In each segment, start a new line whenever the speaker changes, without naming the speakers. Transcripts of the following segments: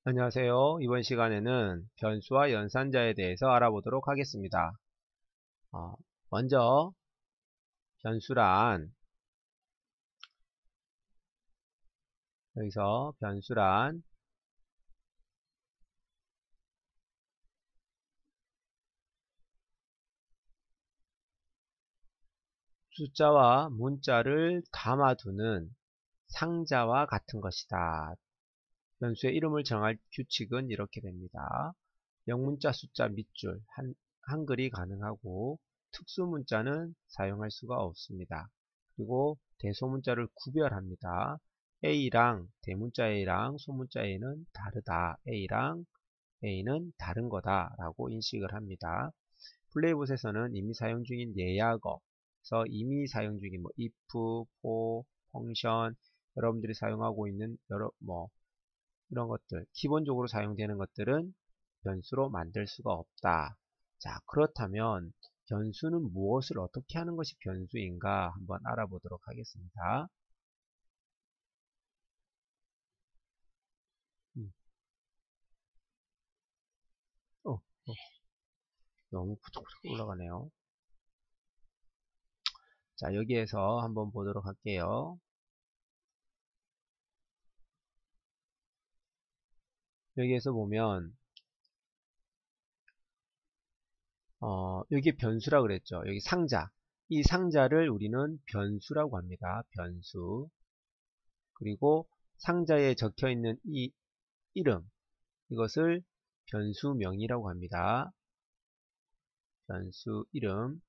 안녕하세요. 이번 시간에는 변수와 연산자에 대해서 알아보도록 하겠습니다. 먼저 변수란, 여기서 변수란 숫자와 문자를 담아두는 상자와 같은 것이다. 변수의 이름을 정할 규칙은 이렇게 됩니다. 영문자 숫자 밑줄 한글이 가능하고 특수문자는 사용할 수가 없습니다. 그리고 대소문자를 구별합니다. A랑 대문자 A랑 소문자 A는 다르다. A랑 A는 다른 거다 라고 인식을 합니다. 플레이봇에서는 이미 사용 중인 예약어에서 이미 사용 중인 if, for, function 여러분들이 사용하고 있는 여러 이런 것들 기본적으로 사용되는 것들은 변수로 만들 수가 없다. 자, 그렇다면 변수는 무엇을 어떻게 하는 것이 변수인가 한번 알아보도록 하겠습니다. 너무 부쩍부쩍 올라가네요. 자, 여기에서 한번 보도록 할게요. 여기에서 보면 여기 변수라고 그랬죠. 여기 상자. 이 상자를 우리는 변수라고 합니다. 변수. 그리고 상자에 적혀 있는 이 이름. 이것을 변수명이라고 합니다. 변수 이름.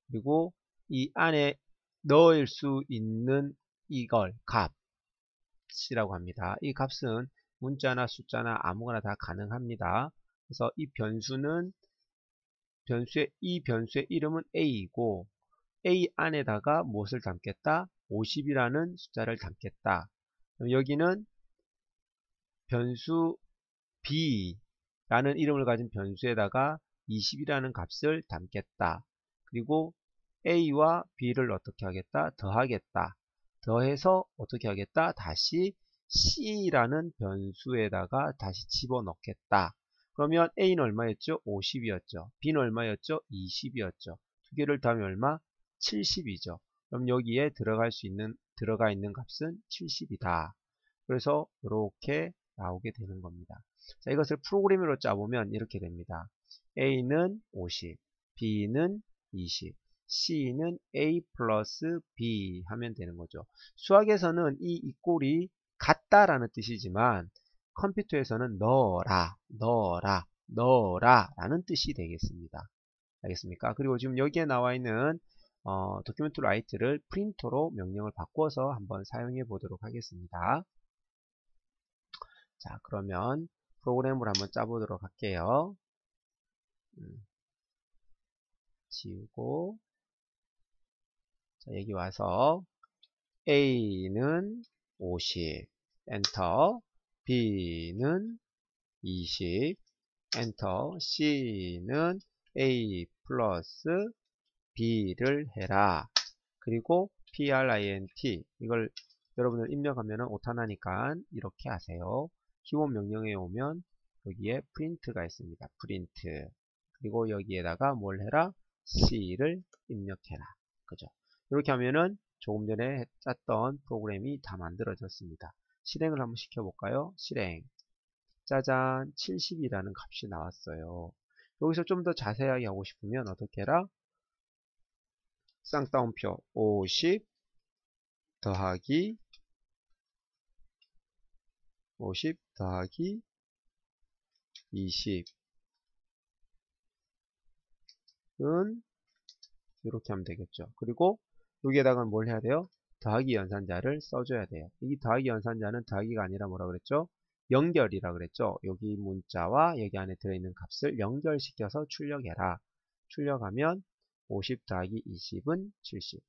그리고 이 안에 넣을 수 있는 이걸 값이라고 합니다. 이 값은 문자나 숫자나 아무거나 다 가능합니다. 그래서 이 변수의 이름은 A이고 A 안에다가 무엇을 담겠다? 50이라는 숫자를 담겠다. 그럼 여기는 변수 B라는 이름을 가진 변수에다가 20이라는 값을 담겠다. 그리고 A와 B를 어떻게 하겠다? 더하겠다. 더해서 어떻게 하겠다? 다시 C라는 변수에다가 다시 집어넣겠다. 그러면 A는 얼마였죠? 50이었죠. B는 얼마였죠? 20이었죠. 두 개를 더하면 얼마? 70이죠. 그럼 여기에 들어가 있는 값은 70이다. 그래서 이렇게 나오게 되는 겁니다. 자, 이것을 프로그램으로 짜보면 이렇게 됩니다. A는 50, B는 20, C는 A 플러스 B 하면 되는 거죠. 수학에서는 이 이꼴이 같다라는 뜻이지만 컴퓨터에서는 넣어라 라는 뜻이 되겠습니다. 알겠습니까? 그리고 지금 여기에 나와 있는 도큐멘트 라이트를 프린터로 명령을 바꿔서 한번 사용해 보도록 하겠습니다. 자, 그러면 프로그램을 한번 짜보도록 할게요. 지우고, 자, 여기 와서 A는 50, 엔터, B는 20, 엔터, C는 A 플러스 B를 해라. 그리고 print, 이걸 여러분들 입력하면 오타나니까 이렇게 하세요. 기본 명령에 오면 여기에 프린트가 있습니다. 프린트. 그리고 여기에다가 뭘 해라? C를 입력해라. 그죠? 이렇게 하면은 조금 전에 짰던 프로그램이 다 만들어졌습니다. 실행을 한번 시켜볼까요? 실행. 짜잔, 70이라는 값이 나왔어요. 여기서 좀 더 자세하게 하고 싶으면 어떻게 해라? 쌍따옴표 50 더하기 20은 이렇게 하면 되겠죠. 그리고 여기에다가 뭘 해야 돼요? 더하기 연산자를 써줘야 돼요. 이 더하기 연산자는 더하기가 아니라 뭐라 그랬죠? 연결이라 그랬죠. 여기 문자와 여기 안에 들어있는 값을 연결시켜서 출력해라. 출력하면 50 더하기 20은 70.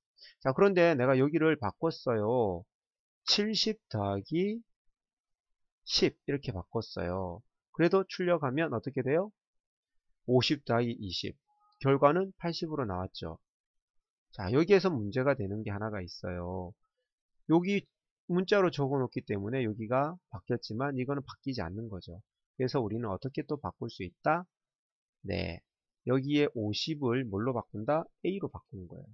자, 그런데 내가 여기를 바꿨어요. 70 더하기 10 이렇게 바꿨어요. 그래도 출력하면 어떻게 돼요? 50 더하기 20. 결과는 80으로 나왔죠. 자, 여기에서 문제가 되는 게 하나가 있어요. 여기 문자로 적어 놓기 때문에 여기가 바뀌었지만 이거는 바뀌지 않는 거죠. 그래서 우리는 어떻게 또 바꿀 수 있다? 네. 여기에 50을 뭘로 바꾼다? A로 바꾸는 거예요.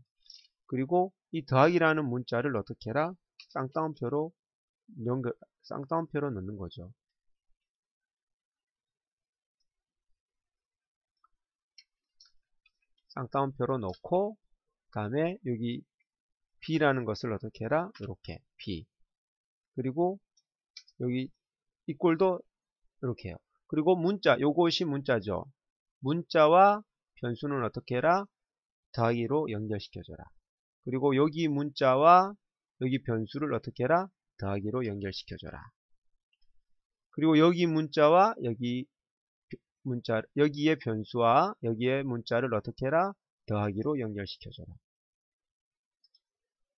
그리고 이 더하기라는 문자를 어떻게 해라? 쌍따옴표로 쌍따옴표로 넣는 거죠. 쌍따옴표로 넣고 다음에 여기 B라는 것을 어떻게 해라? 이렇게 B. 그리고 여기 이 꼴도 이렇게 해요. 그리고 문자, 요것이 문자죠. 문자와 변수는 어떻게 해라? 더하기로 연결시켜줘라. 그리고 여기 문자와 여기 변수를 어떻게 해라? 더하기로 연결시켜줘라. 그리고 여기 문자와 여기 문자, 여기에 변수와 여기에 문자를 어떻게 해라? 더하기로 연결시켜줘라.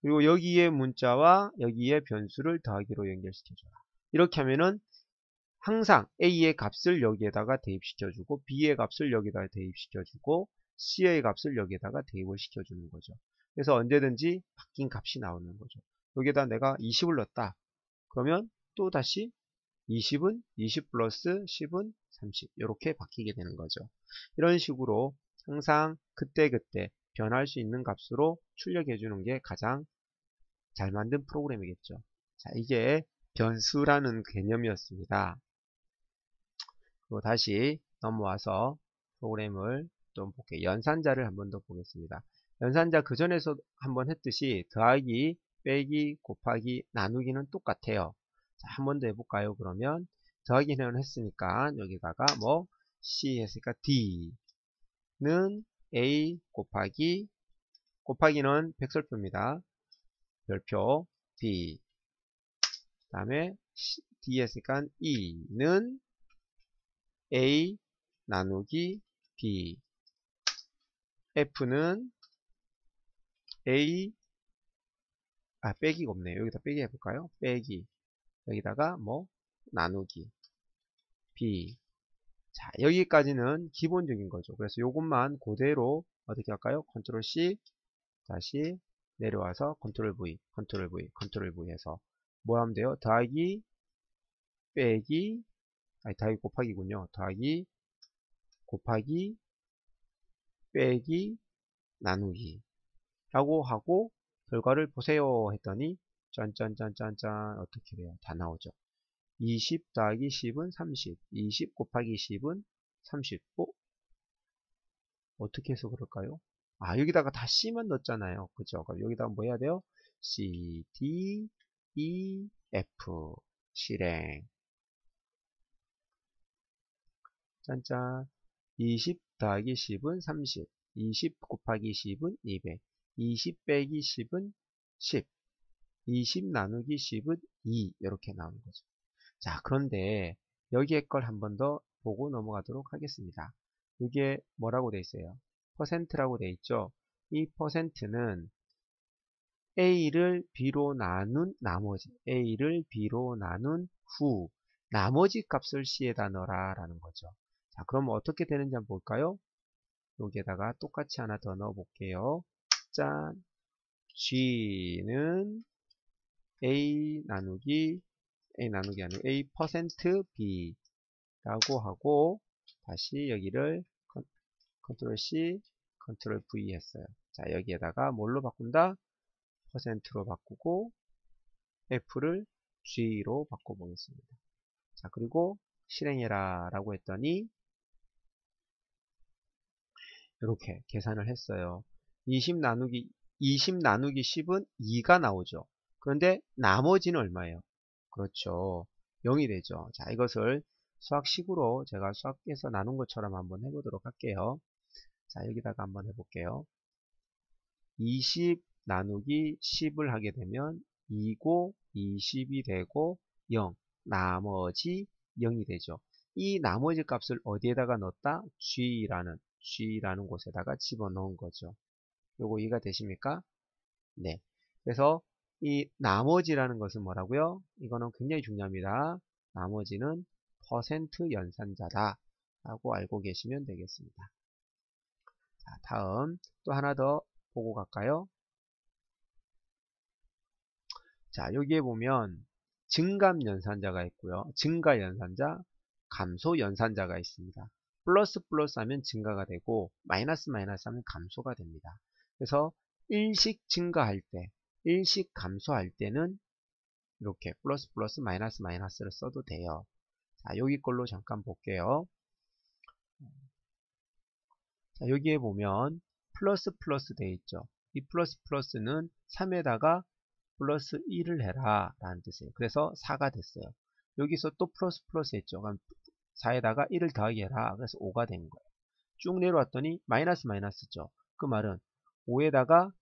그리고 여기에 문자와 여기에 변수를 더하기로 연결시켜줘라. 이렇게 하면은 항상 A의 값을 여기에다가 대입시켜주고 B의 값을 여기다가 대입시켜주고 C의 값을 여기에다가 대입을 시켜주는 거죠. 그래서 언제든지 바뀐 값이 나오는 거죠. 여기에다 내가 20을 넣었다. 그러면 또 다시 20은 20 플러스 10은 30 이렇게 바뀌게 되는 거죠. 이런 식으로 항상 그때그때 변할 수 있는 값으로 출력해 주는 게 가장 잘 만든 프로그램이겠죠. 자, 이게 변수라는 개념이었습니다. 그리고 다시 넘어와서 프로그램을 좀 볼게요. 연산자를 한번 더 보겠습니다. 연산자 그 전에서 한번 했듯이 더하기, 빼기, 곱하기, 나누기는 똑같아요. 자, 한 번 더 해볼까요? 그러면 더하기는 했으니까 여기다가 뭐 C 했으니까 D는 A 곱하기는 백설표입니다. 별표 B 그 다음에 D 했으니까 E는 A 나누기 B F는 A 빼기가 없네요. 여기다 빼기 해볼까요? 빼기 여기다가 뭐 나누기 B 자 여기까지는 기본적인 거죠. 그래서 요것만 그대로 어떻게 할까요? 컨트롤 C 다시 내려와서 컨트롤 V 해서 뭐 하면 돼요? 더하기 빼기 더하기 곱하기군요. 더하기 곱하기 빼기 나누기 라고 하고 결과를 보세요 했더니 짠짠짠짠짠 어떻게 돼요? 다 나오죠. 20 더하기 10은 30 20 곱하기 10은 30 어떻게 해서 그럴까요? 여기다가 다 C만 넣었잖아요. 그죠? 그럼 여기다가 뭐 해야 돼요? C, D, E, F 실행 짠짠 20 더하기 10은 30 20 곱하기 10은 200 20 빼기 10은 10 20 나누기 10은 2 이렇게 나오는 거죠. 자 그런데 여기에 걸 한 번 더 보고 넘어가도록 하겠습니다. 이게 뭐라고 돼 있어요? 퍼센트라고 돼 있죠. 이 퍼센트는 A를 B로 나눈 나머지 A를 B로 나눈 후 나머지 값을 C에다 넣어라 라는 거죠. 자 그럼 어떻게 되는지 한번 볼까요? 여기에다가 똑같이 하나 더 넣어 볼게요. 짠 G는 A 나누기 아니고 A 퍼센트 B 라고 하고 다시 여기를 컨트롤 C 컨트롤 V 했어요. 자 여기에다가 뭘로 바꾼다? 퍼센트로 바꾸고 F를 G로 바꿔보겠습니다. 자 그리고 실행해라 라고 했더니 이렇게 계산을 했어요. 20 나누기 10은 2가 나오죠. 그런데 나머지는 얼마예요? 그렇죠. 0이 되죠. 자 이것을 수학식으로 제가 수학에서 나눈 것처럼 한번 해보도록 할게요. 자 여기다가 한번 해볼게요. 20 나누기 10을 하게 되면 2고 20이 되고 0 나머지 0이 되죠. 이 나머지 값을 어디에다가 넣었다? G라는 곳에다가 집어넣은 거죠. 요거 이해가 되십니까? 네. 그래서 이 나머지라는 것은 뭐라고요? 이거는 굉장히 중요합니다. 나머지는 퍼센트 연산자다 라고 알고 계시면 되겠습니다. 자, 다음 또 하나 더 보고 갈까요? 자, 여기에 보면 증감 연산자가 있고요. 증가 연산자, 감소 연산자가 있습니다. 플러스 플러스 하면 증가가 되고 마이너스 마이너스 하면 감소가 됩니다. 그래서 일식 증가할 때, 일식 감소할 때는 이렇게 플러스 플러스 마이너스 마이너스를 써도 돼요. 자, 여기 걸로 잠깐 볼게요. 자, 여기에 보면 플러스 플러스 되어 있죠. 이 플러스 플러스는 3에다가 플러스 1을 해라 라는 뜻이에요. 그래서 4가 됐어요. 여기서 또 플러스 플러스 했죠. 그럼 4에다가 1을 더하기 해라. 그래서 5가 된 거예요. 쭉 내려왔더니 마이너스 마이너스죠. 그 말은 5에다가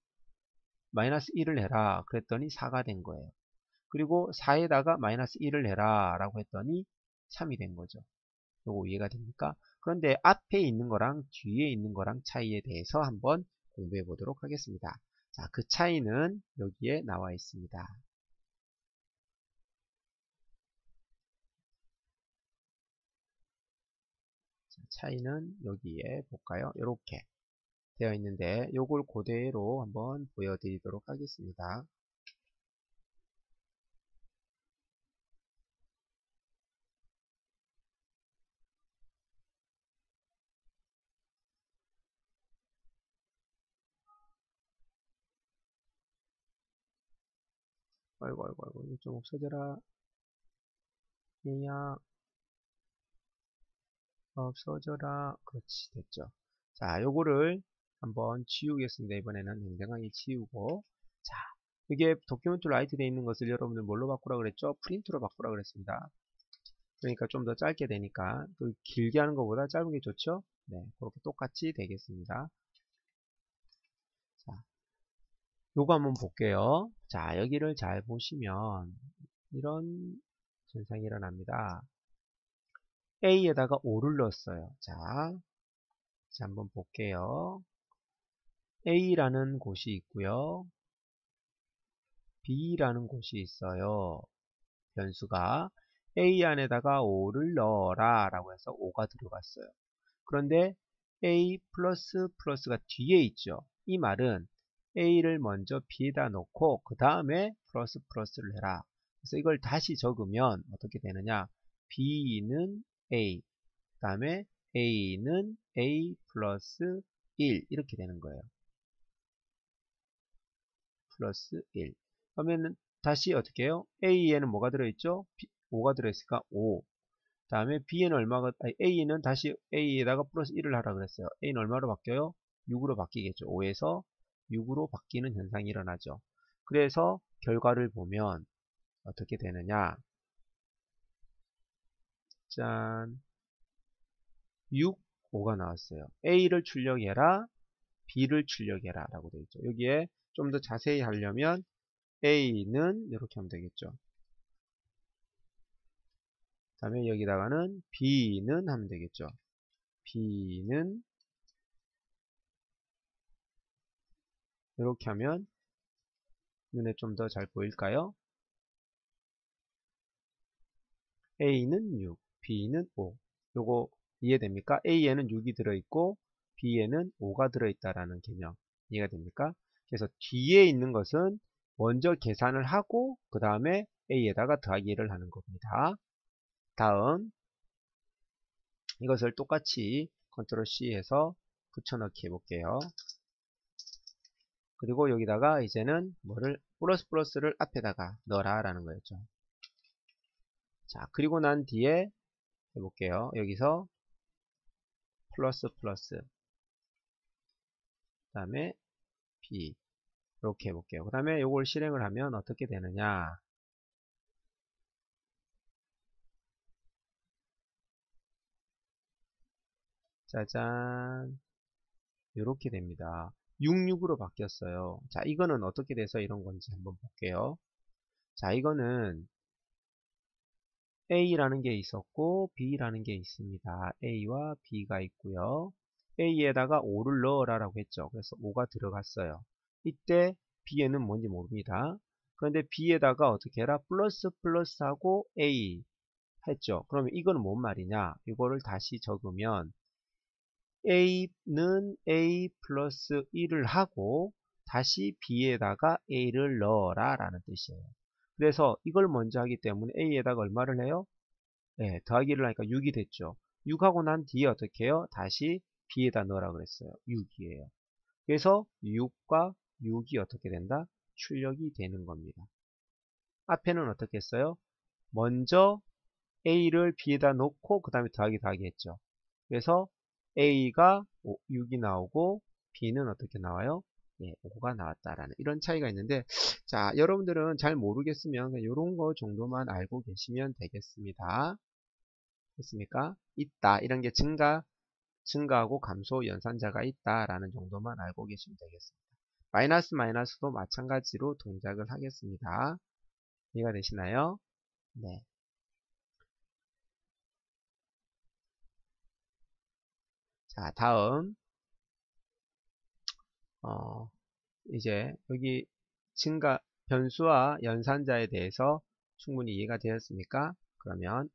마이너스 1을 해라. 그랬더니 4가 된 거예요. 그리고 4에다가 마이너스 1을 해라 라고 했더니 3이 된 거죠. 요거 이해가 됩니까? 그런데 앞에 있는 거랑 뒤에 있는 거랑 차이에 대해서 한번 공부해 보도록 하겠습니다. 자, 그 차이는 여기에 나와 있습니다. 자, 차이는 여기에 볼까요? 이렇게 되어 있는데 요걸 그대로 한번 보여드리도록 하겠습니다. 아이고 아이고 아이고 이거 좀 없어져라. 얘야 없어져라. 그렇지 됐죠. 자, 요거를 한번 지우겠습니다. 이번에는 냉정하게 지우고. 자, 이게 도큐멘트 라이트 되어 있는 것을 여러분들 뭘로 바꾸라 그랬죠? 프린트로 바꾸라 그랬습니다. 그러니까 좀 더 짧게 되니까 그 길게 하는 것보다 짧은 게 좋죠? 네, 그렇게 똑같이 되겠습니다. 자, 요거 한번 볼게요. 자, 여기를 잘 보시면 이런 현상이 일어납니다. A에다가 5를 넣었어요. 자, 한번 볼게요. A라는 곳이 있고요. B라는 곳이 있어요. 변수가 A 안에다가 5를 넣어라 라고 해서 5가 들어갔어요. 그런데 A 플러스 플러스가 뒤에 있죠. 이 말은 A를 먼저 B에다 놓고 그 다음에 플러스 플러스를 해라. 그래서 이걸 다시 적으면 어떻게 되느냐. B는 A, 그 다음에 A는 A 플러스 1 이렇게 되는 거예요. 플러스 1. 그러면 다시 어떻게 해요? A에는 뭐가 들어있죠? 5가 들어있으니까 5. 다음에 B에는 얼마가, A는 다시 A에다가 플러스 1을 하라 그랬어요. A는 얼마로 바뀌어요? 6으로 바뀌겠죠. 5에서 6으로 바뀌는 현상이 일어나죠. 그래서 결과를 보면 어떻게 되느냐. 짠. 6, 5가 나왔어요. A를 출력해라, B를 출력해라 라고 되어 있죠. 여기에 좀 더 자세히 하려면 A는 이렇게 하면 되겠죠. 그 다음에 여기다가는 B는 하면 되겠죠. B는 이렇게 하면 눈에 좀 더 잘 보일까요? A는 6, B는 5. 요거 이해됩니까? A에는 6이 들어있고 B에는 5가 들어있다라는 개념 이해가 됩니까? 그래서 뒤에 있는 것은 먼저 계산을 하고 그 다음에 A에다가 더하기를 하는 겁니다. 다음 이것을 똑같이 컨트롤 C 해서 붙여넣기 해볼게요. 그리고 여기다가 이제는 뭐를 플러스 플러스를 앞에다가 넣어라 라는 거였죠. 자, 그리고 난 뒤에 해볼게요. 여기서 플러스 플러스 그 다음에 B 이렇게 해볼게요. 그 다음에 이걸 실행을 하면 어떻게 되느냐. 짜잔 이렇게 됩니다. 66으로 바뀌었어요. 자, 이거는 어떻게 돼서 이런 건지 한번 볼게요. 자, 이거는 A라는 게 있었고 B라는 게 있습니다. A와 B가 있고요. A에다가 5를 넣어라 라고 했죠. 그래서 5가 들어갔어요. 이때 B에는 뭔지 모릅니다. 그런데 B에다가 어떻게 해라? 플러스 플러스하고 A 했죠. 그러면 이거는 뭔 말이냐? 이거를 다시 적으면 A는 A 플러스 1을 하고 다시 B에다가 A를 넣어라 라는 뜻이에요. 그래서 이걸 먼저 하기 때문에 a에다가 얼마를 해요? 네, 더하기를 하니까 6이 됐죠. 6하고 난 뒤에 어떻게 해요? 다시 b에다 넣으라 그랬어요. 6이에요. 그래서 6과 6이 어떻게 된다? 출력이 되는 겁니다. 앞에는 어떻게 했어요? 먼저 a를 b에다 놓고 그 다음에 더하기 했죠. 그래서 a가 6이 나오고 b는 어떻게 나와요? 예, 5가 나왔다라는 이런 차이가 있는데, 자, 여러분들은 잘 모르겠으면 이런 거 정도만 알고 계시면 되겠습니다. 됐습니까? 있다. 이런 게 증가하고 감소 연산자가 있다라는 정도만 알고 계시면 되겠습니다. 마이너스도 마찬가지로 동작을 하겠습니다. 이해가 되시나요? 네. 자, 다음 이제 여기 변수와 연산자에 대해서 충분히 이해가 되었습니까? 그러면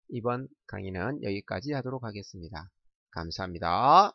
이번 강의는 여기까지 하도록 하겠습니다. 감사합니다.